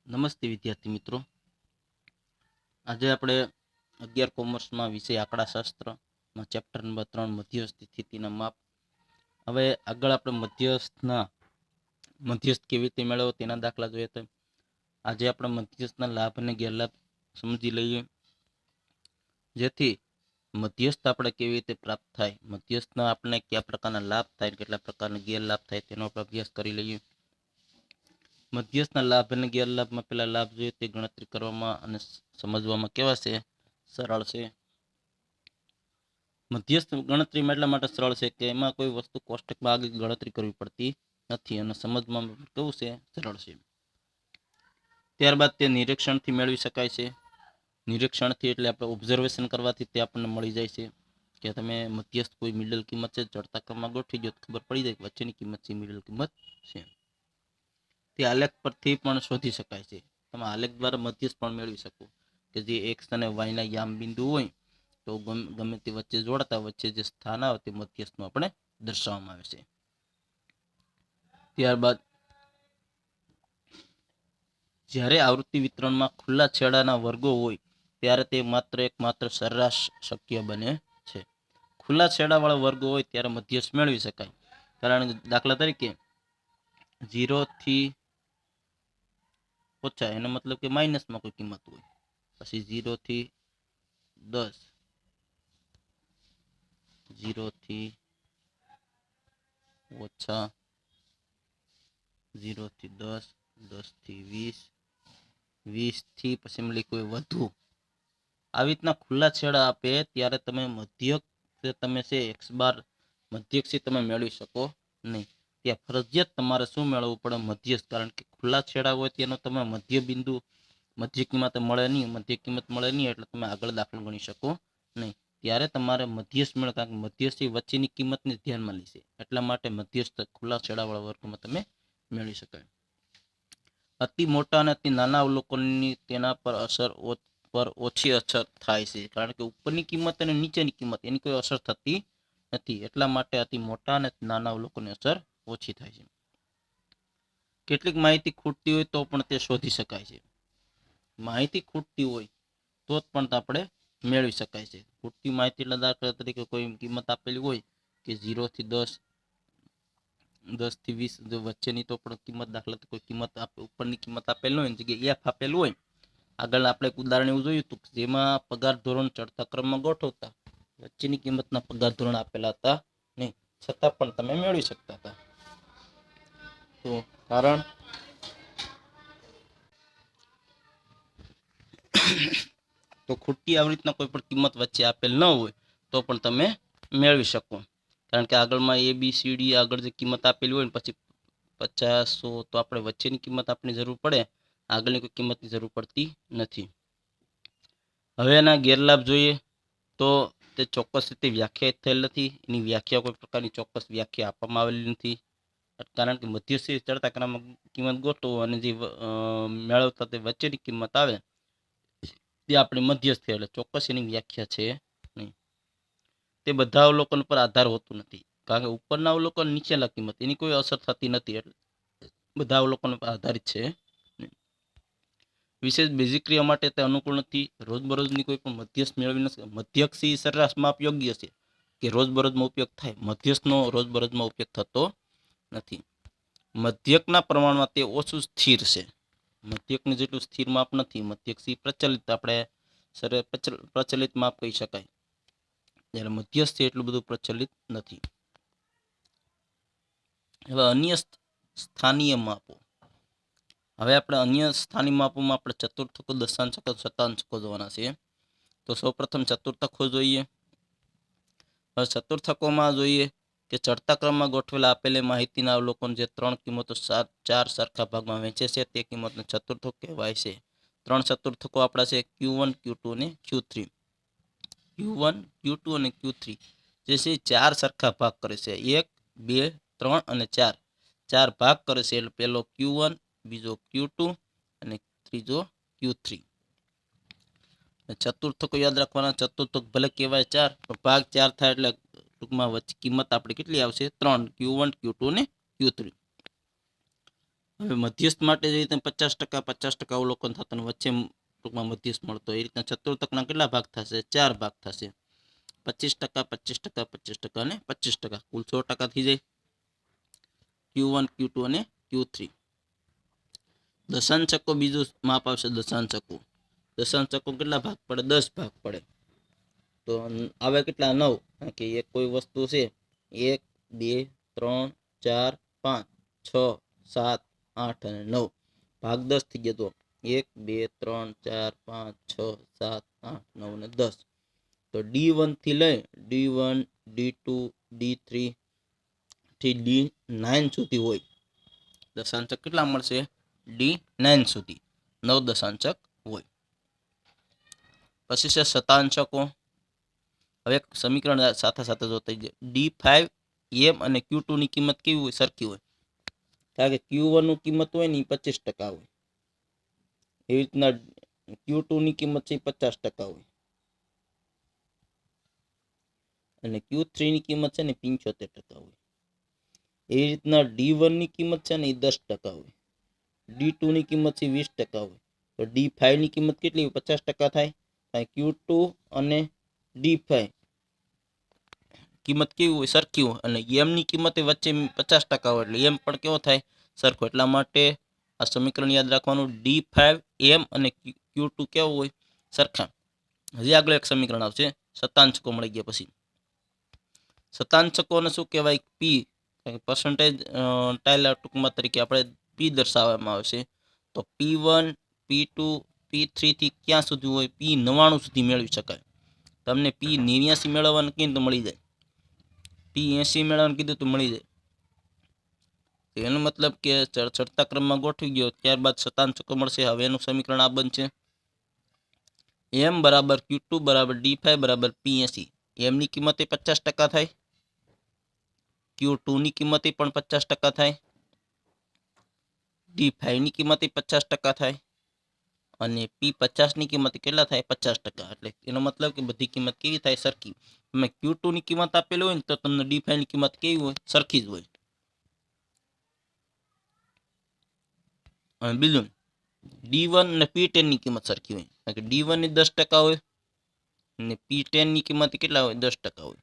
નમસ્તે વિદ્યાર્થી મિત્રો, આજે આપણે 11 કોમર્સમાં વિષય આંકડાશાસ્ત્રમાં ચેપ્ટર નંબર 3 મધ્યસ્થ સ્થિતિના માપ. હવે આગળ આપણે મધ્યસ્થ કેવી રીતે મેળવવો તેના દાખલા જોઈએ. તો આજે આપણે મધ્યસ્થના લાભ અને ગેરલાભ સમજી લઈએ, જેથી મધ્યસ્થ આપણે કેવી રીતે પ્રાપ્ત થાય, મધ્યસ્થના આપણે કયા પ્રકારના લાભ થાય, કેટલા પ્રકારના ગેરલાભ થાય તેનો આપણે અભ્યાસ કરી લઈએ. મધ્યસ્થના લાભ અને ગેરલાભમાં પેલા લાભ જોઈએ તે ગણતરી કરવામાં અને સમજવામાં કેવા છે, સરળ છે. મધ્યસ્થ ગણતરીમાં એટલા માટે સરળ છે કે એમાં કોઈ વસ્તુ કોષ્ટકમાં આગળ ગણતરી કરવી પડતી નથી અને સમજવામાં કેવું છે, સરળ છે. ત્યારબાદ તે નિરીક્ષણથી મેળવી શકાય છે. નિરીક્ષણથી એટલે આપણે ઓબ્ઝર્વેશન કરવાથી તે આપણને મળી જાય છે કે તમે મધ્યસ્થ કોઈ મિડલ કિંમત છે ચડતા ક્રમમાં ગોઠવી દો, ખબર પડી જાય કે વચ્ચેની કિંમત છે, મિડલ કિંમત છે. તે આલેખ પરથી પણ શોધી શકાય છે. તમે આલેખ દ્વારા મધ્યસ્થ પણ મેળવી શકો કે જે એક્સ અને વાયના યામ બિંદુ હોય તો ગમે તે વચ્ચે જોડતા વચ્ચે જે સ્થાન આવે તે મધ્યસ્થનું આપણે દર્શાવવામાં આવે છે. ત્યારબાદ જ્યારે આવૃત્તિ વિતરણમાં ખુલ્લા છેડાના વર્ગો હોય ત્યારે તે એકમાત્ર સરેરાશ શક્ય બને છે. ખુલ્લા છેડાવાળા વર્ગો હોય ત્યારે મધ્યસ્થ મેળવી શકાય. કારણ દાખલા તરીકે 0 થી ઓછા એનો મતલબ કે માઇનસમાં કોઈ કિંમત હોય, પછી 0 થી 10, 0 થી ઓછા, 0 થી 10, 10 થી 20, 20 થી પછી મળી કોઈ વધુ. આવી રીતના ખુલ્લા છેડા આપે ત્યારે તમે મધ્યક તમે છે એક્સ બાર મધ્યકથી તમે મેળવી શકો નહીં. ત્યાં ફરજિયાત તમારે શું મેળવવું પડે, મધ્યસ્થ. કારણ કે ખુલ્લા છેડા હોય તેનો તમે મધ્ય બિંદુ મધ્ય કિંમત મળે નહીં, એટલે તમે આગળ દાખલ ગણી શકો નહીં. ત્યારે તમારે મધ્યસ્થ મેળવે, કારણ કે મધ્યસ્થી વચ્ચેની કિંમતને ધ્યાનમાં લેશે, એટલા માટે મધ્યસ્થ ખુલ્લા છેડાવાળા વર્ગમાં તમે મેળવી શકાય. અતિ મોટા અને અતિ નાના અવલોકનની તેના પર ઓછી અસર થાય છે, કારણ કે ઉપરની કિંમત અને નીચેની કિંમત એની કોઈ અસર થતી નથી, એટલા માટે અતિ મોટા અને નાના અવલોકનની અસર ઓછી થાય છે. કેટલીક માહિતી ખૂટતી હોય તો પણ તે શોધી શકાય છે. માહિતી ખૂટતી હોય તો જ પણ આપણે મેળવી શકાય છે. ખૂટતી માહિતી એટલે દાખલા તરીકે કોઈ કિંમત આપેલી હોય કે 0 થી 10, 10 થી 20 વચ્ચેની તો પણ કિંમત, દાખલા કોઈ કિંમત ઉપરની કિંમત આપેલી હોય જગ્યાએ એફ આપેલું હોય. આગળ આપણે એક ઉદાહરણ એવું જોયું હતું જેમાં પગાર ધોરણ ચડતા ક્રમમાં ગોઠવતા વચ્ચેની કિંમતના પગાર ધોરણ આપેલા હતા નહીં, છતાં પણ તમે મેળવી શકતા હતા. તો કારણ તો ખૂટતી આવી રીતના કોઈ પણ કિંમત વચ્ચે આપેલ ન હોય તો પણ તમે મેળવી શકો. કારણ કે આગળમાં એ બી સી ડી આગળ જે કિંમત આપેલી હોય ને પછી 50, 100 તો આપણે વચ્ચેની કિંમત આપણી જરૂર પડે, આગળની કોઈ કિંમતની જરૂર પડતી નથી. હવે એના ગેરલાભ જોઈએ તો તે ચોક્કસ રીતે વ્યાખ્યાયિત થયેલ નથી. એની વ્યાખ્યા કોઈ પ્રકારની ચોક્કસ વ્યાખ્યા આપવામાં આવેલી નથી. કારણ કે મધ્યસ્થી ચડતા ક્રમમાં કિંમત ગોઠવો અને જે મેળવતા તે વચ્ચેની કિંમત આવે તે આપણે મધ્યસ્થ એટલે ચોક્કસ એની વ્યાખ્યા છે નહીં. તે બધા અવલોકન પર આધાર હોતું નથી, કારણ કે ઉપરના અવલોકન નીચેના કિંમત એની કોઈ અસર થતી નથી, એટલે બધા અવલોકન પર આધારિત છે. વિશેષ બેઝિક ક્રિયા માટે તે અનુકૂળ નથી. રોજબરોજની કોઈ પણ મધ્યસ્થ મેળવી ન શકે. મધ્યકથી સરેરાશ માપ યોગ્ય છે કે રોજબરોજમાં ઉપયોગ થાય, મધ્યસ્થનો રોજબરોજમાં ઉપયોગ થતો નથી. મધ્યકના પ્રમાણમાં તે ઓછું સ્થિર છે. મધ્યકનું જેટલું સ્થિર માપ નથી. મધ્યકથી પ્રચલિત આપણે પ્રચલિત માપ કહી શકાય, જ્યારે મધ્યસ્થ એટલું બધું પ્રચલિત નથી. હવે અન્ય સ્થાનીય માપો. હવે આપણે અન્ય સ્થાનિક માપોમાં આપણે ચતુર્થકો, દશાંશકો, શતાંશકો જોવાના છે. તો સૌપ્રથમ ચતુર્થકો જોઈએ. હવે ચતુર્થકોમાં જોઈએ કે ચડતા ક્રમમાં ગોઠવેલા આપેલી માહિતીના અવલોકન જે 3 કિંમતો 4 સરખા ભાગમાં વહેંચે છે તે કિંમતને ચતુર્થક કહેવાય છે. 3 ચતુર્થકો આપણા છે Q1, Q2 અને Q3. Q1, Q2 અને Q3 જે છે 4 સરખા ભાગ કરે છે. 1, 2, 3 અને 4 4 ભાગ કરે છે. એટલે પહેલો Q1, બીજો Q2 અને ત્રીજો Q3. ચતુર્થકો યાદ રાખવાના. ચતુર્થક ભલે કહેવાય 4 પણ ભાગ 4 થાય એટલે ટૂંકમાં વચ્ચે કિંમત આપણી કેટલી આવશે? 3, Q1, Q2 અને Q3. હવે મધ્યસ્થ માટે જે રીતે 50% અવલોકન થતું વચ્ચે ટૂંકમાં મધ્યસ્થ મળતો એ રીતના ચતુર્થકના કેટલા ભાગ થશે? 4 ભાગ થશે. 25%, 25%, 25% અને 25%, કુલ 100% થઈ જાય. Q1, Q2 અને Q3. દશાંશકો બીજું માપ આવશે. દશાંશકો કેટલા ભાગ પડે? 10 ભાગ પડે. તો આવે કેટલા? 9. કારણ કે એક કોઈ વસ્તુ છે 1, 2, 3, 4, 5, 6, 7, 8 અને 9 ભાગ 10 થઈ ગયા. તો 1, 2, 3, 4, 5, 6, 7, 8, 9 અને 10. તો D1 થી લઈ D1, D2, D3 થી D9 સુધી હોય. દશાંશક કેટલા મળશે? D9 સુધી 9 દશાંશક હોય. પછી છે શતાંશકો. હવે સમીકરણ સાથે સાથે જોતા જઈએ. D5M અને Q2 ની કિંમત કેવી હોય? સરખી હોય. કારણ કે Q1 ની કિંમત હોય ને 25% હોય. એવી રીતના Q2 ની કિંમત છે 50% હોય અને Q3 ની કિંમત છે ને 75% હોય. એવી રીતના D1 ની કિંમત છે ને એ 10% હોય. D2 ની કિંમત છે 20% હોય. તો D5 ની કિંમત કેટલી હોય? 50% થાય. Q2 અને D5 કિંમત કેવી હોય? સરખી હોય. અને M ની કિંમત વચ્ચે 50% હોય એટલે M પણ કેવો થાય? સરખો. એટલા માટે આ સમીકરણ યાદ રાખવાનું. D5M અને Q2 કેવું હોય? સરખા. હજી આગળ એક સમીકરણ આવશે શતાંશકો મળી ગયા પછી. શતાંશકોને શું કહેવાય? P પર્સન્ટેજ ટાઇલર ટૂંકમાં તરીકે આપણે P દર્શાવવામાં આવશે. તો P1, P2, P3 થી ક્યાં સુધી હોય? P99 સુધી મેળવી શકાય. તમને P89 મેળવવાનું કીધું તો મળી જાય. P80 મેળવવાનું કીધું તો મળી જાય. એનો મતલબ કે ચડતા ક્રમમાં ગોઠવી ગયો ત્યારબાદ શતાંશકો મળશે. હવે એનું સમીકરણ આ બનશે. M બરાબર Q2 બરાબર D5 બરાબર P80. M ની કિંમત 50% થાય. Q2 ની કિંમત પણ 50% થાય. D5 ની કિંમત 50% થાય. અને P50 ની કિંમત કેટલા થાય? 50%. એટલે એનો મતલબ કે બધી કિંમત કેવી થાય? સરખી. તમે Q2 ની કિંમત આપેલી હોય ને તો તમને D5 ની કિંમત કેવી હોય? સરખી જ હોય. અને બીજું D1 અને P10 ની કિંમત સરખી હોય. કારણ કે D1 ની 10% હોય અને P10 ની કિંમત કેટલા હોય? 10% હોય.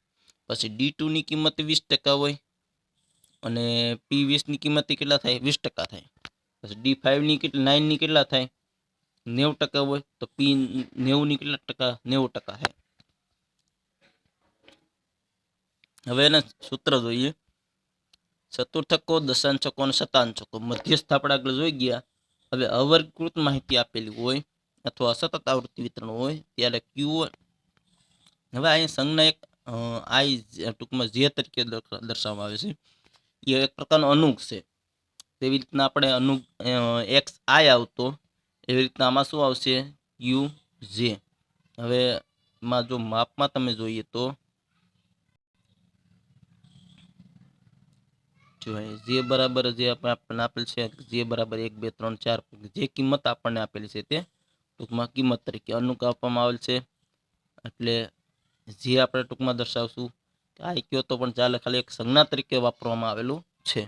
પછી D2 ની કિંમત 20% હોય અને P20 ની કિંમત કેટલા થાય? 20% થાય. પછી D5 ની 9 ની કેટલા થાય? 90% હોય. તો P90 ની કેટલા ટકા? 90% થાય. હવે એના સૂત્ર જોઈએ. ચતુર્થકો, દશાંશકો અને શતાંશકો. મધ્યસ્થ આપણે આગળ જોઈ ગયા. હવે અવર્ગીકૃત માહિતી આપેલી હોય અથવા સતત આવૃત્તિ વિતરણ હોય ત્યારે Q1. હવે અહીં સંજ્ઞા એક I ટૂંકમાં જે તરીકે દર્શાવવામાં આવે છે. એ એક પ્રકારનો અનુક છે. તેવી રીતના આપણે અનુક XI આવતો એવી રીતના આમાં શું આવશે? UJ. હવે એમાં જો માપમાં તમે જોઈએ તો જે બરાબર જે આપણને આપેલ છે જે બરાબર 1, 2, 3, 4 જે કિંમત આપણને આપેલી છે તે ટૂંકમાં કિંમત તરીકે અનુક આપવામાં આવેલ છે. એટલે જે આપણે ટૂંકમાં દર્શાવશું I કયો તો પણ ચાલે, ખાલી એક સંજ્ઞા તરીકે વાપરવામાં આવેલું છે.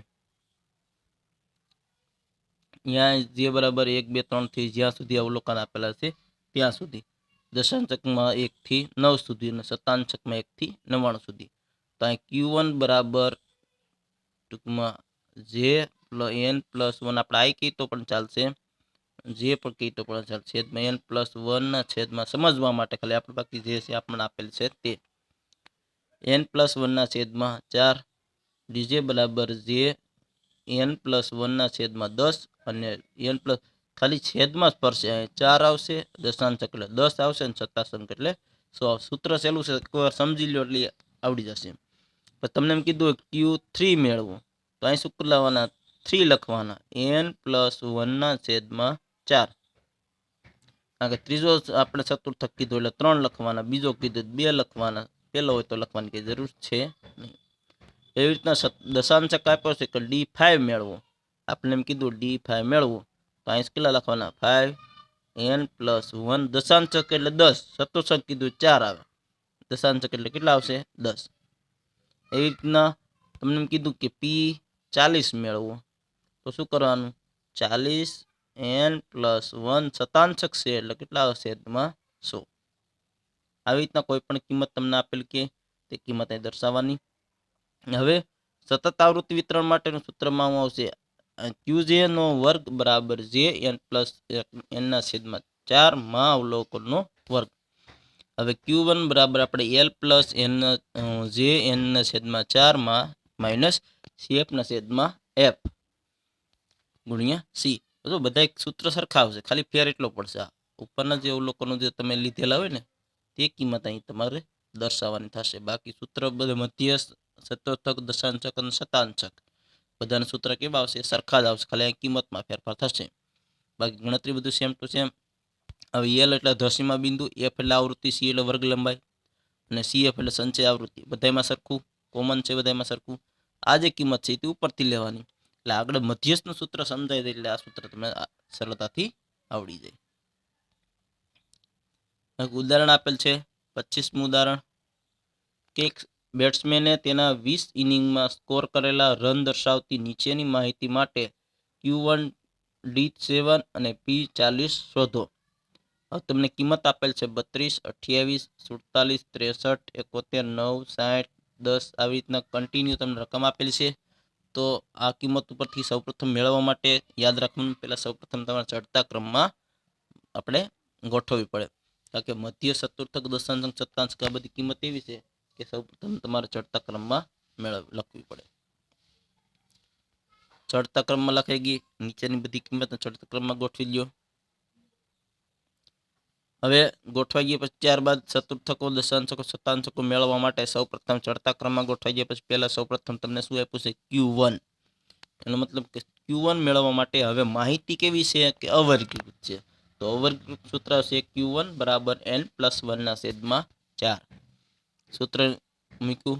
અહીંયા જે બરાબર 1, 2, 3 થી જ્યાં સુધી અવલોકન આપેલા છે ત્યાં સુધી. દશાંશકમાં 1 થી 9 સુધી અને શતાંશકમાં 1 થી 99 સુધી. તો અહીં Q1 બરાબર ટૂંકમાં N+1 આપણે I કહીએ તો પણ ચાલશે, જે પણ કહીએ તો પણ ચાલશે. છેદમાં N+1 ના છેદમાં સમજવા માટે ખાલી આપણે બાકી જે છે આપણને આપેલ છે તે N+1 ના છેદમાં 4 DJ બરાબર જે N+1 ના છેદમાં 10 અને N+ ખાલી છેદમાં સ્પર્શે 4 આવશે, દશાંશક એટલે 10 આવશે અને શતાંશક એટલે 100. સૂત્ર સહેલું છે, એકવાર સમજી લો એટલે આવડી જશે. પણ તમને એમ કીધું Q3 મેળવો તો અહીં શું લાવવાના? 3 લખવાના. N+1 ના છેદમાં 4. કારણ કે ત્રીજો આપણે ચતુર્થક કીધું એટલે 3 લખવાના, બીજો કીધું 2 લખવાના. પહેલો હોય તો લખવાની કઈ જરૂર છે નહીં. એવી રીતના દશાંશક આપ્યો છે કે D5 મેળવો. આપણે એમ કીધું D5 મેળવો તો અહીં કેટલા લખવાના? 5 N+1. દશાંશક એટલે 10, ચતુર્થક કીધું 4 આવે. દશાંશક એટલે કેટલા આવશે? 10. એવી રીતના તમને એમ કીધું કે P40 મેળવો તો શું કરવાનું? 40n+1 શતાંશક છે એટલે કેટલા આવશે છેદમાં 100. આવી રીતના કોઈ પણ કિંમત તમને આપેલ કે તે કિંમત અહીં દર્શાવવાની. હવે સતત આવૃત્તિ વિતરણ માટેનું સૂત્રમાં શું આવશે? qj નો વર્ગ બરાબર jn+n ના છેદમાં 4 માં અવલોકનનો વર્ગ. હવે q1 બરાબર આપણે l પ્લસ jn ના છેદમાં 4 માં માઇનસ cf ના છેદમાં f ગુણ્યા c. તો બધા એક સૂત્ર સરખા આવશે, ખાલી ફેર એટલો પડશે. આ ઉપરના જે અવલોકનો જે તમે લીધેલા હોય ને તે કિંમત અહીં તમારે દર્શાવવાની થશે. બાકી સૂત્ર બધા મધ્યસ્થ, શતોથક, દશાંશક અને શતાંશક બધાના સૂત્ર કેવા આવશે? સરખા જ આવશે, ખાલી કિંમતમાં ફેરફાર થશે. બાકી ગણતરી બધું સેમ ટુ સેમ. હવે એલ એટલે ધસીમા બિંદુ, એફ એટલે આવૃત્તિ, સી એટલે વર્ગ લંબાઈ અને સીએફ એટલે સંચય આવૃત્તિ. બધામાં સરખું કોમન છે, બધામાં સરખું. આ જે કિંમત છે તે ઉપરથી લેવાની. એટલે આગળ મધ્યસ્થનું સૂત્ર સમજાય જાય એટલે આ સૂત્ર તમને સરળતાથી આવડી જાય. ઉદાહરણ આપેલ છે 25મું ઉદાહરણ કે એક બેટ્સમેને તેના 20 ઇનિંગમાં સ્કોર કરેલા રન દર્શાવતી નીચેની માહિતી માટે Q1, D7 અને P40 શોધો. હવે તમને કિંમત આપેલ છે 32, 28, 47, 63, 71, 9, 60, 10 આવી રીતના કન્ટિન્યુ તમને રકમ આપેલી છે. તો આ કિંમત ઉપરથી સૌપ્રથમ મેળવવા માટે યાદ રાખવાનું, પહેલાં સૌપ્રથમ તમારે ચડતા ક્રમમાં આપણે ગોઠવવી પડે. કારણ કે મધ્ય, ચતુર્થક, દશાંશક, શતાંશક આ બધી કિંમત એવી છે કે સૌપ્રથમ તમારે ચડતા ક્રમમાં લખવી પડે. ચડતા ક્રમમાં લખાઈ ગઈ, નીચેની બધી કિંમત ચડતા ક્રમમાં ગોઠવી લ્યો. હવે ગોઠવાઈ ગયા પછી ત્યારબાદ ચતુર્થકો, દશાંશકો, શતાંશકો મેળવવા માટે સૌપ્રથમ ચડતા ક્રમમાં ગોઠવાઈ ગયા પછી પહેલા સૌપ્રથમ તમને શું આપ્યું છે? Q1. એનો મતલબ કે Q1 મેળવવા માટે હવે માહિતી કેવી છે કે અવર્ગીકૃત છે. તો અવર્ગીકૃત સૂત્ર છે Q1 બરાબર n+1 ના છેદમાં 4. સૂત્ર મૂક્યું.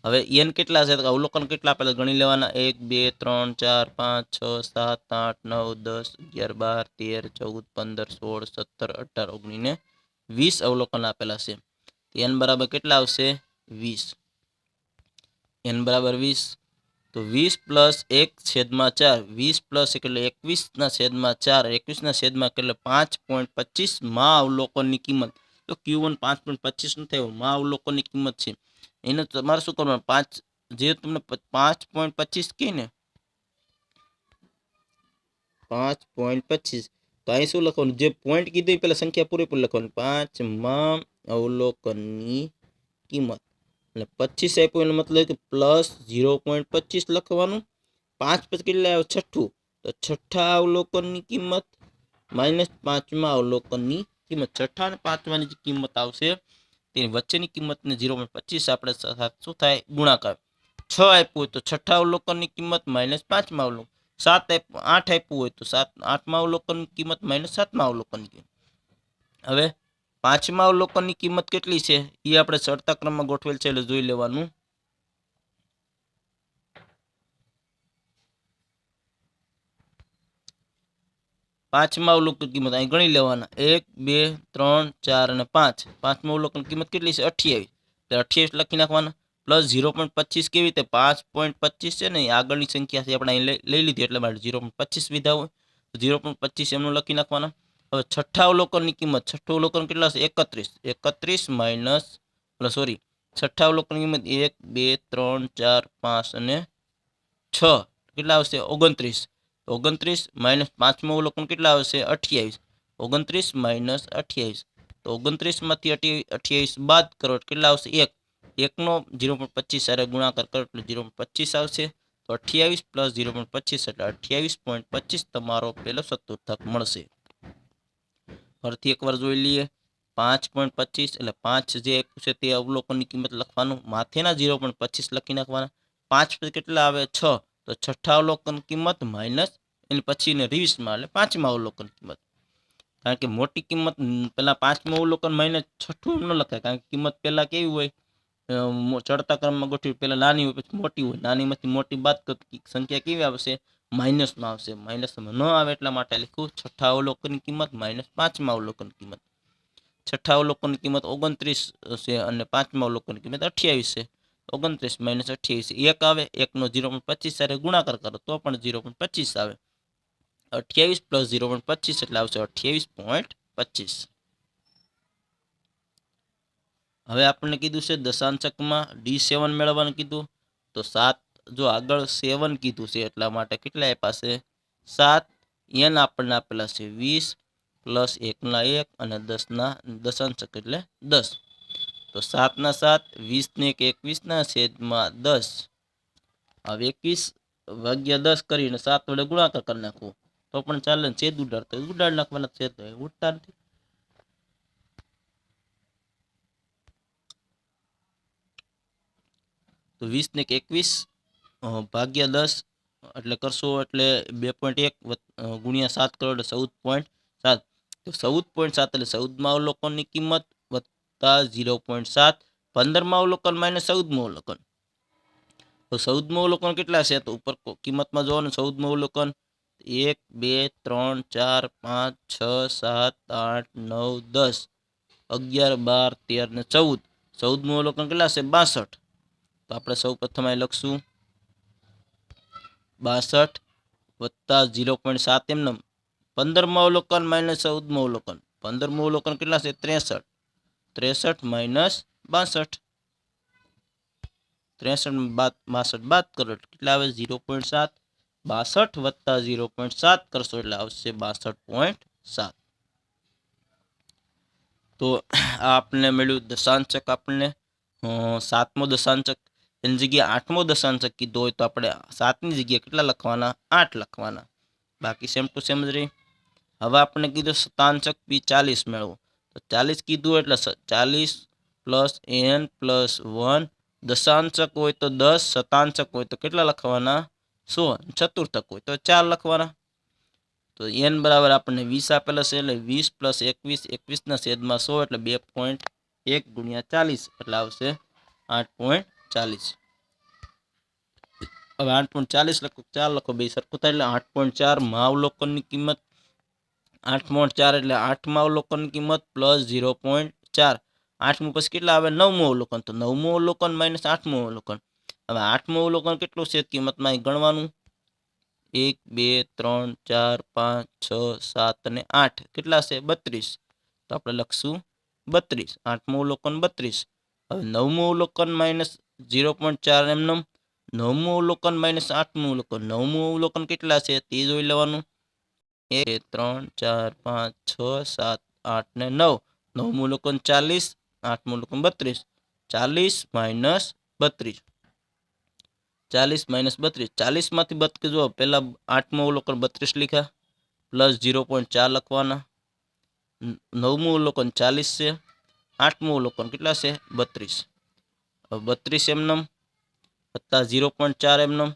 હવે n કેટલા છે? અવલોકન કેટલા આપેલા ગણી લેવાના. 1, 2, 3, 4, 5, 6, 7, 8, 9, 10, 11, 12, 13, 14, 15, 16, 17, 18, 19 ને 20 અવલોકન આપેલા છે. n બરાબર કેટલા આવશે? 20. n બરાબર 20. તો 20 પ્લસ 1 છેદમાં 4, 20 પ્લસ 1 એટલે 21 ના છેદમાં 4, 21 ના છેદમાં એટલે 5.25 માં અવલોકનની કિંમત. તો Q1 5.25 નથી આવ્યો, માં અવલોકનની કિંમત છે. એને તમારે શું કરવાનું? 5 જે તમને 5.25 કહે ને 5.25, તો અહીં શું લખવાનું? જે પોઈન્ટ કીધું પેલા સંખ્યા પૂરેપૂરી લખવાની. 5 માં અવલોકનની કિંમત એટલે 25 આપ્યું એનો મતલબ કે પ્લસ 0.25 લખવાનું. 5 પછી કેટલા આવે? છઠ્ઠું, તો છઠ્ઠા અવલોકનની કિંમત માઇનસ 5મા અવલોકનની કિંમત. છઠ્ઠા અને 5માની જે કિંમત આવશે તેની વચ્ચેની કિંમતને 0.25 આપણે શું થાય? ગુણાકાર. 6 આપ્યું હોય તો છઠ્ઠા અવલોકનની કિંમત માઇનસ 5મા અવલોકન. 8 આપ્યું હોય તો 8મા અવલોકનની કિંમત માઇનસ 7મા અવલોકનની કિંમત. હવે 5મા અવલોકનની કિંમત કેટલી છે એ આપણે ચડતા ક્રમમાં ગોઠવેલ છે એટલે જોઈ લેવાનું. પાંચમા અવલોકન કિંમત અહીં ગણી લેવાના. 1, 2, 3, 4 અને 5. 5મા અવલોકન કિંમત કેટલી છે? 28. તો 28 લખી નાખવાના. પ્લસ 0.25 કેવી રીતે? 5.25 છે ને આગળની સંખ્યા છે આપણે અહીં લઈ લીધી એટલે માટે 0.25 વિધા હોય તો 0.25 એમનું લખી નાખવાના. હવે છઠ્ઠા અવલોકનની કિંમત, છઠ્ઠું અવલોકન કેટલા છે? 31. 31 માઇનસ સોરી છઠ્ઠા અવલોકન કિંમત 1, 2, 3, 4, 5 અને 6 કેટલા આવશે? 29. 29 માઇનસ 5મું અવલોકન કેટલા આવશે? 28. 29 માઇનસ 28. તો 29માંથી 28 બાદ કરો કેટલા આવશે? 1. 1નો 0.25 સાથે ગુણાકાર કરો એટલે 0.25 આવશે. તો 28 પ્લસ 0.25 એટલે 28.25 તમારો પહેલો ચતુર્થક મળશે. ફરીથી એકવાર જોઈ લઈએ. 5.25 એટલે 5 જે છે તે અવલોકનની કિંમત લખવાનું. માથેના 0.25 લખી નાખવાના. 5 પછી કેટલા આવે? 6. તો છઠ્ઠા અવલોકન કિંમત માઇનસ એની પછીને 20માં એટલે 5મા અવલોકન કિંમત. કારણ કે મોટી કિંમત પહેલા 5મું અવલોકન માઇનસ છઠ્ઠું એમ ન લખાય. કારણ કે કિંમત પહેલા કેવી હોય? ચડતા ક્રમમાં ગોઠવી પહેલા નાની હોય પછી મોટી હોય. નાનીમાંથી મોટી બાદ કરતી સંખ્યા કેવી આવશે? માઇનસમાં આવશે. માઇનસમાં ન આવે એટલા માટે લખ્યું છઠ્ઠા અવલોકનની કિંમત માઇનસ 5મા અવલોકન કિંમત. છઠ્ઠા અવલોકનની કિંમત 29 છે અને 5મા અવલોકનની કિંમત 28 છે. 29 માઇનસ 28 1 આવે. 1નો 0.25 સાથે ગુણાકાર કરો તો પણ 0.25 આવે. 28 + 0.25 એટલે આવશે 28.25. હવે આપણને કીધું છે દશાંશકમાં D7 મેળવવાનું કીધું, તો 7 જો આગળ 7 કીધું છે એટલા માટે કેટલા આપ્યા છે 7. n આપણને આપેલા છે 20 પ્લસ 1 ના 1 અને 10 ના દશાંશક એટલે 10. તો 7 ના 7, 20 ને 1 21 ના છેદમાં 10. હવે 21 ભાગ્યા 10 કરીને 7 વડે ગુણાકાર કરી નાખવું તો પણ ચાલે, છેદ ઉડાડતો ઉડાડ નાખવાના, છેદ ઉડતા નથી. તો 20 ને 21 ભાગ્યા 10 એટલે કરશો એટલે 2.1 ગુણ્યા 7 કરો એટલે 14.7. તો 14.7 એટલે 14માં અવલોકનની કિંમત વત્તા 0.7, 15માં અવલોકન માઇનસ 14માં અવલોકન. તો 14માં અવલોકન કેટલા છે? તો ઉપર કિંમતમાં જોવાનું 14માં અવલોકન 1 2 3 4 5 6 7 8 9 10 11 12 13 ને 14. 14માં અવલોકન કેટલા છે? 62. તો આપણે સૌ પ્રથમ અહીં લખશું 62 વત્તા 0.7 એમને 15માં અવલોકન માઇનસ 14માં અવલોકન. 15માં અવલોકન કેટલા છે? 63. 63 માઇનસ 62. 63 બાદ 62 બાદ કરો એટલે કેટલા આવે? 0.7. 62 વત્તા 0.7 કરશો એટલે આવશે 62.7. તો આ આપણને મળ્યું દશાંશક. આપણને 7મો દશાંશક એની જગ્યાએ 8મો દશાંશક કીધો હોય તો આપણે 7ની જગ્યાએ કેટલા લખવાના? 8 લખવાના. બાકી સેમ ટુ સેમ જ રહી. હવે આપણે કીધું શતાંશક P40 મેળવો, તો 40 કીધું એટલે 40 પ્લસ n પ્લસ 1. દશાંશક હોય તો 10, શતાંશક હોય તો કેટલા લખવાના? 100. ચતુર્થક હોય તો 4 લખવાના. તો n બરાબર આપણને 20 આપેલા છે એટલે 20 પ્લસ 21, 21 ના છેદમાં 100 એટલે 2.1 ગુણ્યા 40 એટલે આવશે 8.40. હવે 8.40 લખો, 4 લખો, બે સરખું થાય એટલે 8.4 માં અવલોકનની કિંમત 8.4 એટલે 8માં અવલોકનની કિંમત પ્લસ 0.4. 8મું પછી કેટલા આવે? 9મું અવલોકન. તો 9મું અવલોકન માઇનસ 8મું અવલોકન. હવે 8મું અવલોકન કેટલું છે કિંમતમાં ગણવાનું? 1 2 3 4 5 6 7 અને 8 કેટલા છે? 32. તો આપણે લખશું 32. 8મું અવલોકન 32. હવે 9મું અવલોકન માઇનસ 0.4 એમનેમ. 9મું અવલોકન માઇનસ 8મું અવલોકન. 9મું અવલોકન કેટલા છે તે જોઈ લેવાનું. 1 3 4 5 6 7 8 ને 9. 9મું અવલોકન 40, 8મું અવલોકન 32. 40 માઇનસ 32. 40 માઇનસ 32. 40 માંથી 32 જો પહેલા 8મું અવલોકન 32 લખ્યા પ્લસ 0.4 લખવાના. 9મું અવલોકન 40 છે, 8મું અવલોકન કેટલા છે? 32. હવે 32 એમનેમ વત્તા 0.4 એમનેમ.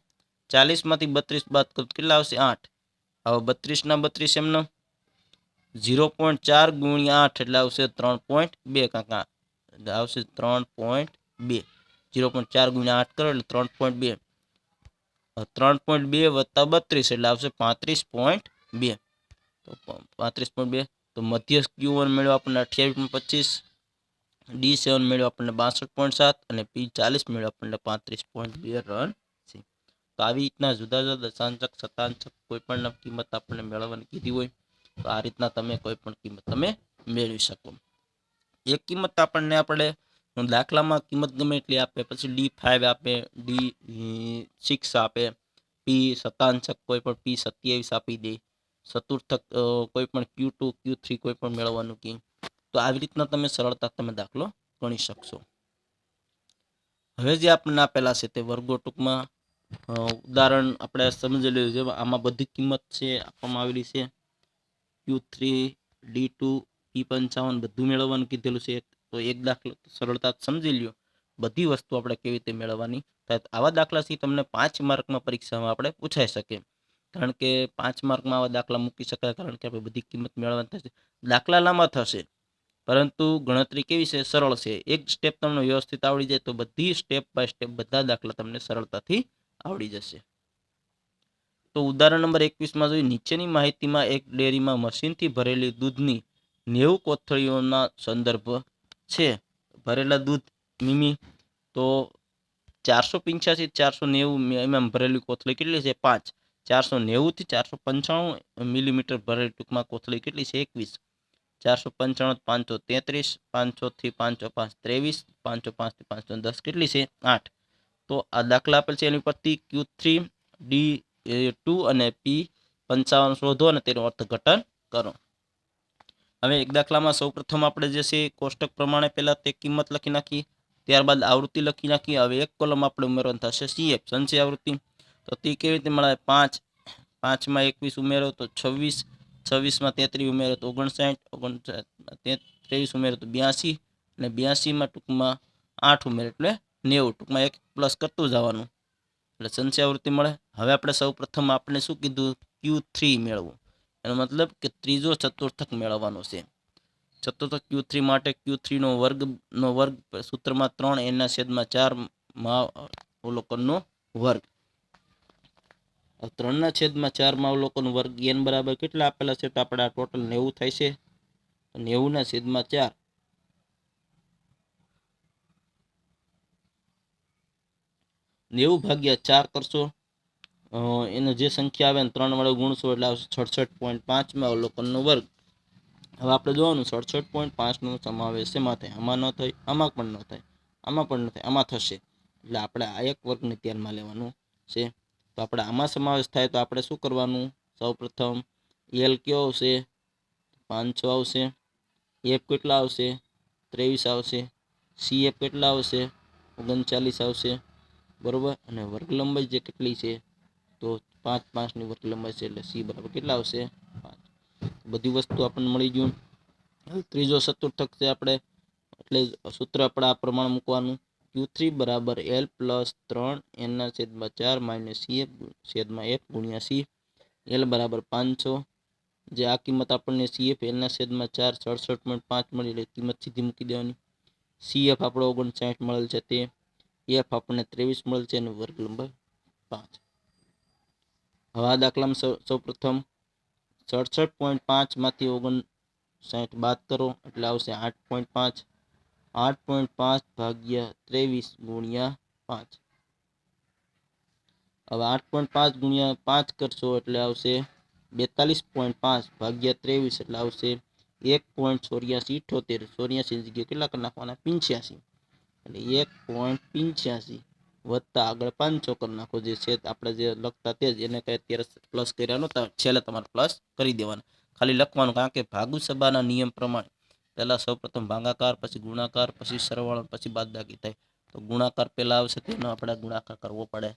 40 માંથી 32 બાદ કરો કેટલા આવશે? 8. હવે 32 ના 32 એમનેમ 0.4 ગુણ્યા 8 એટલે આવશે 3.2 કાકા આવશે 3.2. 0.4 ગુણ્યા 8 કરો એટલે 3.2. 3.2 વત્તા 32 એટલે આવશે 35.2. તો 35.2. તો મધ્ય Q1 મેળવ્યો આપણને 28.25, D7 મેળવ્યો આપણને 62.7 અને P40 મેળવ્યો આપણને 35.2 રન છે. તો આવી રીતના જુદા જુદા દશાંશક, શતાંશક કોઈ પણ કિંમત આપણને મેળવવાની કીધી હોય તો આ રીતના તમે કોઈ પણ કિંમત તમે મેળવી શકો. એક કિંમત આપણને આપણે દાખલામાં કિંમત ગમે એટલી આપે, પછી D5 આપે, D6 આપે, P શતાંશક કોઈ પણ P27 આપી દે, ચતુર્થક કોઈ પણ Q2 Q3 કોઈ પણ મેળવવાનું કે, તો આવી રીતના તમે સરળતા તમે દાખલો ગણી શકશો. હવે જે આપણને આપેલા છે તે વર્ગો ટૂંકમાં ઉદાહરણ આપણે સમજી લેવું છે. આમાં બધી કિંમત છે આપવામાં આવેલી છે. Q3 D2 P55 બધું મેળવવાનું કીધેલું છે. તો એક દાખલો સરળતા સમજી લ્યો, બધી વસ્તુ આપણે કેવી રીતે મેળવવાની થાય. આવા દાખલાથી તમને 5 માર્કમાં પરીક્ષામાં આપણે પૂછાઈ શકે, કારણ કે 5 માર્કમાં આવા દાખલા મૂકી શકાય, કારણ કે આપણે બધી કિંમત મેળવવાની થશે. દાખલા લાંબા થશે પરંતુ ગણતરી કેવી છે? સરળ છે. એક સ્ટેપ તમને વ્યવસ્થિત આવડી જાય તો બધી સ્ટેપ બાય સ્ટેપ બધા દાખલા તમને સરળતાથી આવડી જશે. તો ઉદાહરણ નંબર 21માં જોઈએ, નીચેની માહિતીમાં એક ડેરીમાં મશીનથી ભરેલી દૂધની 90 કોથળીઓના સંદર્ભ છે. ભરેલા દૂધ મીમી તો 485 490 એમાં ભરેલી કોથળી કેટલી છે? 5. 490 થી 495 મિલીમીટર ભરેલી ટૂંકમાં કોથળી કેટલી છે? 21. 495 533, 500 થી 505 23, 505 થી 510 કેટલી છે? 8. તો આ દાખલા આપેલ છે એની પરથી Q3, D2 અને P55 શોધો અને તેનું અર્થઘટન કરો. હવે એક દાખલામાં સૌપ્રથમ આપણે જે છે કોષ્ટક પ્રમાણે પહેલા તે કિંમત લખી નાખી, ત્યારબાદ આવૃત્તિ લખી નાખી. હવે એક કોલમ આપણે ઉમેરવાનું થશે CF સંચય આવૃત્તિ. તો તે કેવી રીતે મળે? 5, 5 માં 21 ઉમેરો તો 26, 26 માં 33 ઉમેરો તો 59, 23 ઉમેરો તો 82 અને 82માં ટૂંકમાં 8 ઉમેરો એટલે 90. ટૂંકમાં એક પ્લસ કરતું જવાનું એટલે સંચય આવૃત્તિ મળે. હવે આપણે સૌપ્રથમ આપણે શું કીધું? Q3 મેળવવું. એનો મતલબ કે ત્રીજો ચતુર્થક મેળવવાનો છે. ચતુર્થક Q3 માટે Q3 નો વર્ગ સૂત્રમાં 3n/4 અવલોકનનો વર્ગ. 3/4 અવલોકનનો વર્ગ n બરાબર કેટલા આપેલા છે? તો આપણે આ ટોટલ 90 થાય છે. 90/4 90/4 કરશો, એનો જે સંખ્યા આવે ને 3 વડે ગુણશો એટલે આવશે 66.5 અવલોકનનો વર્ગ. હવે આપણે જોવાનું 67.5 નો સમાવેશ શેમાં થાય? આમાં ન થાય, આમાં પણ ન થાય, આમાં પણ ન થાય, આમાં થશે. એટલે આપણે આ એક વર્ગને ધ્યાનમાં લેવાનું છે. તો આપણે આમાં સમાવેશ થાય તો આપણે શું કરવાનું? સૌપ્રથમ L કયો આવશે? 500 આવશે. F કેટલા આવશે? 23 આવશે. CF કેટલા આવશે? 39 આવશે. બરોબર. અને વર્ગ લંબાઈ જે કેટલી છે? તો 5, 5 ની વર્ગ લંબાઈ છે એટલે C બરાબર કેટલા આવશે? 5. બધી વસ્તુ આપણને મળી ગયું. હવે ત્રીજો ચતુર્થક છે આપણે એટલે સૂત્ર આપણે આ પ્રમાણે મૂકવાનું. Q3 બરાબર L પ્લસ 3n/4 CF ગુણ્યા C. L બરાબર 500. જે આ કિંમત આપણને CF n/4 67.5 મળી એટલે કિંમત સીધી મૂકી દેવાની. CF આપણો 59 મળેલ છે તે. F આપણને 23 મળેલ છે અને વર્ગ લંબાઈ 5. હવે આ દાખલામાં સૌપ્રથમ 67.5 માંથી 59 બાદ કરો એટલે આવશે 8.5. 8.5 ભાગ્યા 23 ગુણ્યા 5. હવે 8.5 ગુણ્યા 5 કરશો એટલે આવશે 42.5 ભાગ્યા 23 એટલે આવશે 1.8478. 84 જગ્યાએ કેટલા કરી નાખવાના? 85. એટલે 1.85 વત્તા આગળ 500 કરી નાખો. જે છે આપણે જે લખતા તે જ, એને કઈ અત્યારે પ્લસ કર્યા નહોતા, છેલ્લે તમારે પ્લસ કરી દેવાના. ખાલી લખવાનું, કારણ કે ભાગુ સભાના નિયમ પ્રમાણે પહેલા સૌપ્રથમ ભાગાકાર, પછી ગુણાકાર, પછી સરવાળો, પછી બાદબાકી થાય. તો ગુણાકાર પહેલા આવશે તેનો આપણે ગુણાકાર કરવો પડે.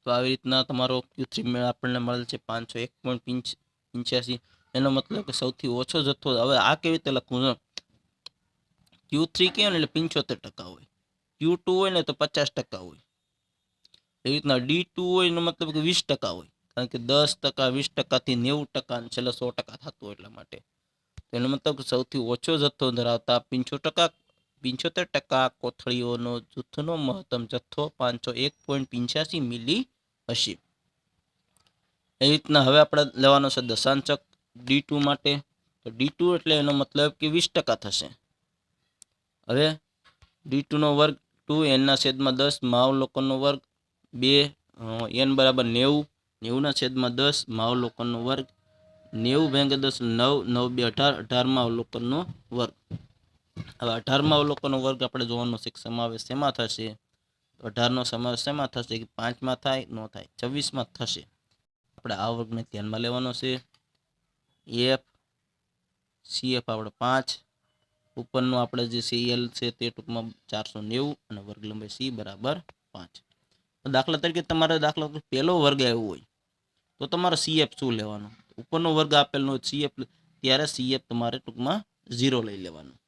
તો આવી રીતના તમારો Q3 આપણને મળેલ છે 501.85. એનો મતલબ કે સૌથી ઓછો જથ્થો. હવે આ કેવી રીતે લખવું છે? Q3 કહે ને એટલે 75% હોય, Q2 હોય ને તો 50% હોય. એવી રીતના D2 હોય એનો મતલબ કે 20% હોય, કારણ કે 10%, 20% થી 90% અને છેલ્લે 100% થતું એટલા માટે. એનો મતલબ કે સૌથી ઓછો જથ્થો ધરાવતા 75% કોથળીઓનો જૂથનો મહત્તમ જથ્થો 501.85 મિલી હશે. એ રીતના હવે આપણે લેવાનો છે દશાંશક D2 માટે. તો D2 એટલે એનો મતલબ કે 20% થશે. હવે D2 નો વર્ગ 2n/10 મહાવલોકનનો વર્ગ 2 n બરાબર 90, 90/10 મહાવલોકનનો વર્ગ 90 × 10 9, 9 × 2 18, 18માં અવલોકનનો વર્ગ. હવે 18માં અવલોકનનો વર્ગ આપણે જોવાનો છે સમાવેશ શેમાં થશે? 18નો સમાવેશ શેમાં થશે? કે 5માં થાય? ન થાય, 26માં થશે. આપણે આ વર્ગને ધ્યાનમાં લેવાનો છે. F CF આપણે 5, ઉપરનો આપણે જે CL છે તે ટૂંકમાં 490 અને વર્ગ લંબાઈ C બરાબર 5. દાખલા તરીકે તમારે પહેલો વર્ગ આવ્યો હોય તો તમારે CF શું લેવાનું? ઉપરનો વર્ગ આપેલો હોય CF, ત્યારે CF તમારે ટૂંકમાં 0 લઈ લેવાનું.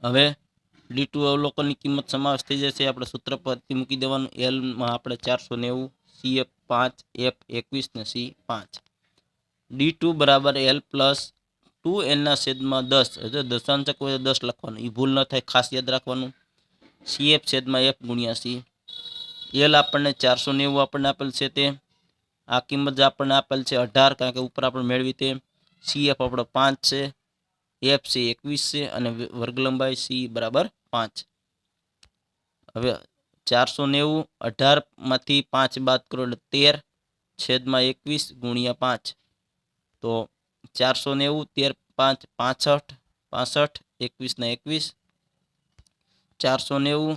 હવે D2 અવલોકનની કિંમત સમાવેશ થઈ જશે. આપણે સૂત્ર પરથી મૂકી દેવાનું. L માં આપણે 490, CF 5, F 21 ને C 5. D2 બરાબર L પ્લસ 2n/10, એટલે દશાંશક હોય 10 લખવાનું, એ ભૂલ ન થાય, ખાસ યાદ રાખવાનું. CF/F ગુણ્યા C. L આપણને 490 આપણને આપેલ છે તે. આ કિંમત જે આપણને આપેલ છે 18, કારણ કે ઉપર આપણે મેળવી તે. CF આપણો 5 છે, F છે 21 છે અને વર્ગ લંબાઈ C બરાબર 5. હવે 490 18માંથી 5 બાદ કરો એટલે 13/21 ગુણ્યા 5. તો 490 13 5 65 65 21 ને 21 490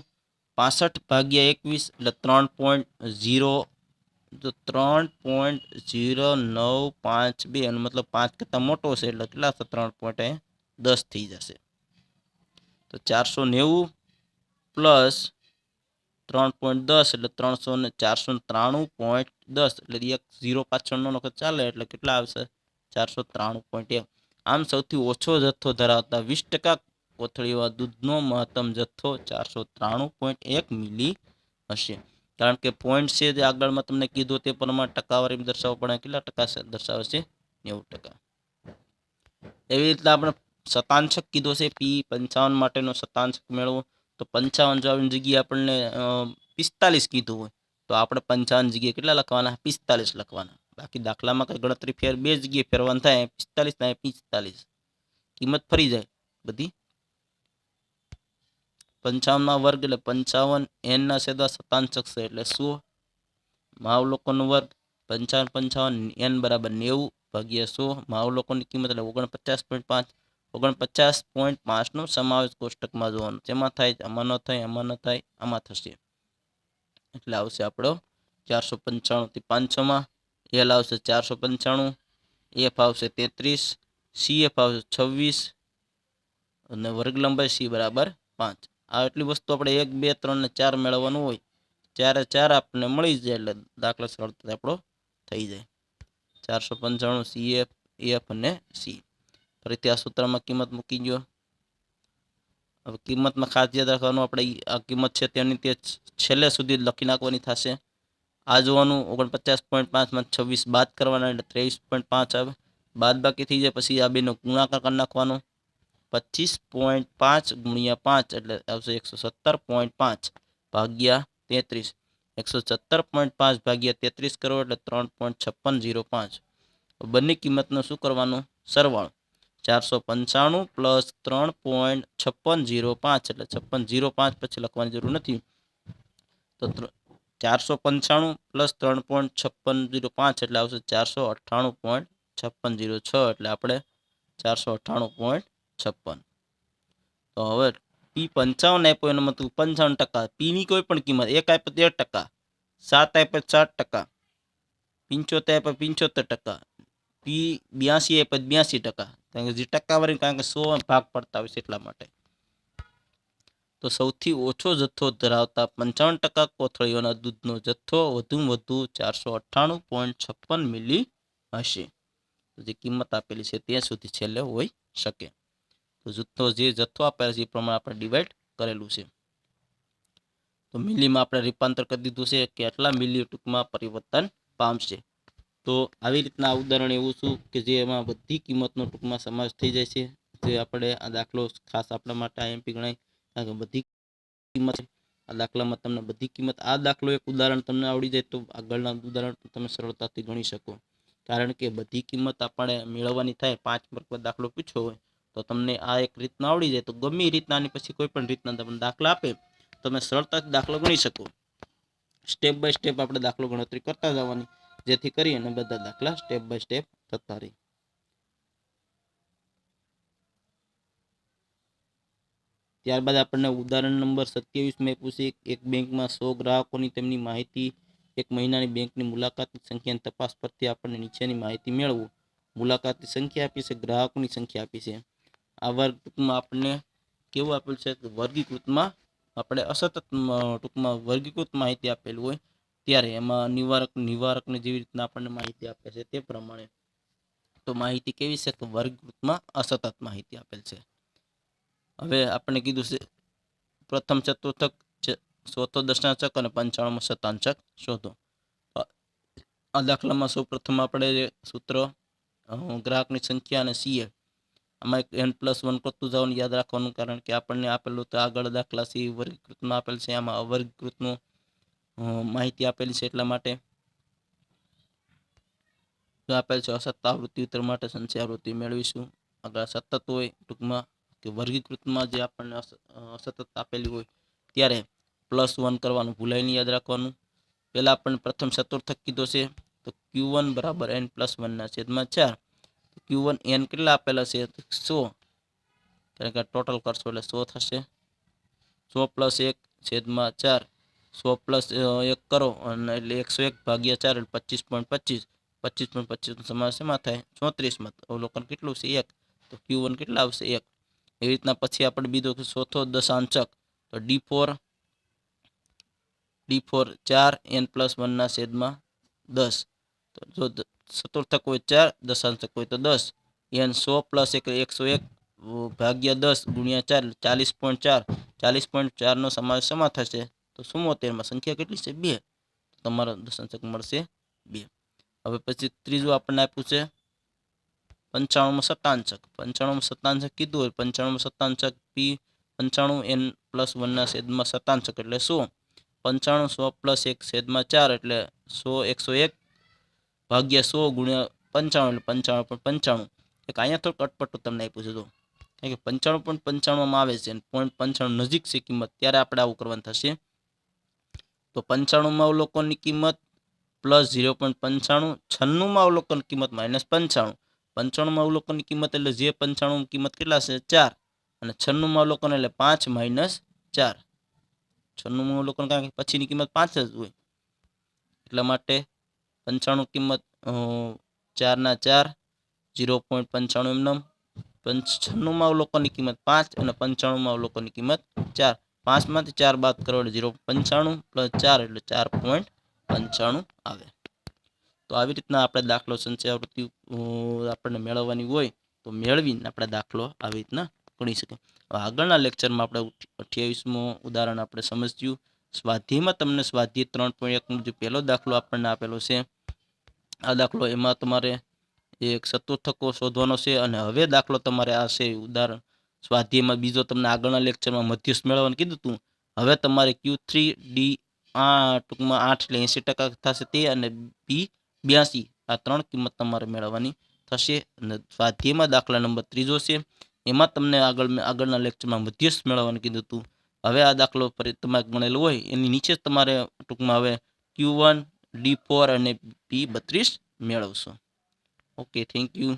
65 ભાગ્યા 21 એટલે 3.0, તો 3.0952 એનો મતલબ 5 કરતાં મોટો છે એટલે કેટલા થશે? 3.10 થઈ જશે. તો 490 પ્લસ 3.10 એટલે 493.10 એટલે એક 0 પાછળનો નખો ચાલે એટલે કેટલા આવશે? 493.1. આમ સૌથી ઓછો જથ્થો ધરાવતા 20% કોથળીવાળા દૂધનો મહત્તમ જથ્થો 493.1 મિલી હશે. કારણ કે પોઈન્ટ છે જે આગળમાં તમને કીધું તે પ્રમાણે ટકાવારી દર્શાવવું પડે. કેટલા ટકા દર્શાવે છે? 90%. એવી રીતના આપણે શતાંશક કીધો છે. P55 માટેનો શતાંશક મેળવો તો 55 જો આવી જગ્યાએ આપણને 45 કીધું હોય તો આપણે 55 જગ્યાએ કેટલા લખવાના? 45 લખવાના. બાકી દાખલામાં કઈ ગણતરી બે જગ્યાએ ફેરવાનું થાય, 45 ને 45, કિંમત ફરી જાય બધી. 55 વર્ગ એટલે 55 n ના છેદમાં શતાંશક છે એટલે 100. મહાવલોકનનો વર્ગ 55 55 n બરાબર 90 ભાગ્યા 100. મહાવલોકનની કિંમત એટલે 49.5. 49.5 નો સમાવેશ કોષ્ટકમાં જોવાનો. જેમાં થાય આમાં ન થાય, આમાં ન થાય, આમાં થશે એટલે આવશે આપણો 495 થી 500માં. L આવશે 495, F આવશે 33, CF આવશે 26 અને વર્ગ લંબાઈ C બરાબર 5. આ એટલી વસ્તુ આપણે 1 2 3 ને 4 મેળવવાનું હોય, 4 4 આપણને મળી જાય એટલે દાખલો સરળતાથી આપણો થઈ જાય. 495 CF F અને C. ફરીથી આ સૂત્રમાં કિંમત મૂકી ગયો. હવે કિંમતમાં ખાસ યાદ રાખવાનું, આપણે આ કિંમત છે તેની તે છેલ્લે સુધી લખી નાખવાની થશે. આ જોવાનું 49.5 માં 26 બાદ કરવાના એટલે 23.5 આવે. બાદ બાકી થઈ જાય પછી આ બેનો ગુણાકાર કરી નાખવાનો. 25.5 ગુણ્યા 5 એટલે આવશે 117.5 ભાગ્યા 33. 117.5 ભાગ્યા 33 કરો એટલે 3.5605. બંને કિંમતનો શું કરવાનું? સરવાળો. 495 પ્લસ 3.5605 એટલે 5605 પછી લખવાની જરૂર નથી. તો 495 પ્લસ 3.5605 એટલે આવશે 498.5606 એટલે આપણે 498.56. તો હવે P55 આપ્યો એનો મતલબ 55%. Pની કોઈ પણ કિંમત 1 આપ્યો 13%, 7 આપ્યો 7%, 75 આપ્યો 75%, P82 આપ્યો 82%. કારણ કે જે ટકાવારી, કારણ કે 100 ભાગ પડતા હોય છે એટલા માટે. તો સૌથી ઓછો જથ્થો ધરાવતા 55% કોથળીઓના દૂધનો જથ્થો વધુમાં વધુ 498.56 મિલી હશે. તો જે કિંમત આપેલી છે ત્યાં સુધી છેલ્લે હોઈ શકે. તો જે જથ્થો આપેલો છે એ પ્રમાણે આપણે ડિવાઈડ કરેલું છે. તો મિલીમાં આપણે રૂપાંતર કરી દીધું છે કે આટલા મિલી ટૂંકમાં પરિવર્તન પામશે. તો આવી રીતના આ ઉદાહરણ એવું છું કે જે એમાં બધી કિંમતનો ટૂંકમાં સમાવેશ થઈ જાય છે. જે આપણે આ દાખલો ખાસ આપણા માટે IMP ગણાય, કારણ કે બધી કિંમત આ દાખલામાં તમને બધી કિંમત, આ દાખલો એક ઉદાહરણ તમને આવડી જાય તો આગળના ઉદાહરણ તમે સરળતાથી ગણી શકો. કારણ કે બધી કિંમત આપણે મેળવવાની થાય, 5 માર્ક પર દાખલો પૂછ્યો હોય તો તમને આ એક રીતના આવડી જાય તો ગમે રીતના આની પછી કોઈ પણ રીતના તમને દાખલા આપે તમે સરળતાથી દાખલો ગણી શકો. સ્ટેપ બાય સ્ટેપ આપણે દાખલો ગણતરી કરતા જવાની, જેથી કરી અને બધા દાખલા સ્ટેપ બાય સ્ટેપ થતા રહે. ત્યારબાદ આપણને ઉદાહરણ નંબર 27 માં પૂછી, એક બેંકમાં 100 ગ્રાહકોની તેમની માહિતી, એક મહિનાની બેંકની મુલાકાતની સંખ્યાની તપાસ પરથી આપણને નીચેની માહિતી મેળવો. મુલાકાતની સંખ્યા આપી છે, ગ્રાહકોની સંખ્યા આપી છે. આ વર્ગમાં આપણને કેવું આપેલું છે? વર્ગીકૃતમાં આપણે અસતત ટૂંકમાં વર્ગીકૃત માહિતી આપેલું હોય ત્યારે એમાં નિવારકને જેવી રીતના આપણને માહિતી આપે છે તે પ્રમાણે. તો માહિતી કેવી છે? તો વર્ગીકૃતમાં અસતત માહિતી આપેલ છે. હવે આપણે કીધું છે પ્રથમ ચતુર્થક, ચોથો દશાંશક અને 95મો શતાંશક શોધો. આ દાખલામાં સૌ પ્રથમ આપણે સૂત્ર ગ્રાહકની સંખ્યા અને CF, આમાં એક n+1 કરતું જવાનું યાદ રાખવાનું, કારણ કે આપણને આપેલું તો આગળ દાખલા સી વર્ગીકૃતમાં આપેલ છે, આમાં અવર્ગીકૃતનું માહિતી આપેલી છે એટલા માટે. જો આપેલ છે અસતત આવૃત્તિ ઉત્તર માટે સંચય આવૃત્તિ મેળવીશું. આગળ સતત હોય ટૂંકમાં કે વર્ગીકૃતમાં જે આપણને અસતત આપેલી હોય ત્યારે +1 કરવાનું ભૂલાય નહીં, યાદ રાખવાનું. પહેલાં આપણને પ્રથમ ચતુર્થક કીધો છે તો Q1 બરાબર n+1/4. Q1 n કેટલા આપેલા છે? 100, કારણ કે ટોટલ કરશો એટલે 100 થશે. 100 + 1/4, 100 + 1 કરો અને એટલે 101/4 એટલે 25.25. 25.25 નો સમાવેશ શેમાં થાય? 34માં. અવલોકન કેટલું છે? 1. તો Q1 કેટલા આવશે? 1. એવી રીતના પછી આપણે બીજો ચોથો દશાંશક તો D4 4 n+1/10. તો જો ચતુર્થક હોય 4, દશાંશક હોય તો 10. n 100 + 1 101/10 × 4 40.4. 40.4 નો સમાવેશ શેમાં થશે? તો 74માં. સંખ્યા કેટલી છે? 2. તમારો દશાંશક મળશે 2. હવે પછી ત્રીજું આપણને આપ્યું છે 95માં શતાંશક. 95માં શતાંશક કીધું હોય 95માં શતાંશક P 95 n+1/શતાંશક એટલે 100. 95 100 + 1/4 એટલે 100 101/100 × 95 એટલે 95.95. એક અહીંયા થોડુંક અટપટું તમને આપ્યું છે. જો કારણ કે 95.95 આવે છે અને 0.95 નજીક છે કિંમત, ત્યારે આપણે આવું કરવાનું થશે. તો 95માં અવલોકનની કિંમત +0.95, 96માં અવલોકન કિંમત -95, 95માં અવલોકનની કિંમત એટલે જે 95 કિંમત કેટલા છે? 4, અને 96માં અવલોકન એટલે 5 - 4. 96માં અવલોકન કારણ કે પછીની કિંમત 5 જ હોય, એટલા માટે 95 કિંમત 4 ના 4, 0.95 એમનેમ. 96માં અવલોકનની કિંમત 5 અને 95માં અવલોકનની કિંમત 4. 5 માંથી 4 બાદ કરો એટલે 0.95 + 4 એટલે 4.95 આવે. તો આવી રીતના આપણે દાખલો સંચય આવૃત્તિ આપણને મેળવવાની હોય તો મેળવીને આપણે દાખલો આવી રીતના ગણી શકીએ. આગળના લેક્ચરમાં આપણે 28મું ઉદાહરણ આપણે સમજ્યું. સ્વાધ્યાયમાં તમને સ્વાધ્યાય 3.1 જે પહેલો દાખલો આપણને આપેલો છે, આ દાખલો એમાં તમારે એક ચતુર્થકો શોધવાનો છે. અને હવે દાખલો તમારે આ છે ઉદાહરણ સ્વાધ્યાયમાં બીજો તમને આગળના લેક્ચરમાં મધ્યસ્થ મેળવવાનું કીધું હતું. હવે તમારે Q3 D ટૂંકમાં 8 એટલે 80% થશે તે, અને B 82, આ 3 કિંમત તમારે મેળવવાની થશે. અને સ્વાધ્યાયમાં દાખલા નંબર 3 છે, એમાં તમને આગળના લેક્ચરમાં મધ્યસ્થ મેળવવાનું કીધું હતું. હવે આ દાખલો તમારે ગણેલો હોય એની નીચે તમારે ટૂંકમાં હવે Q1 D4 અને P32 મેળવશો. Okay, thank you.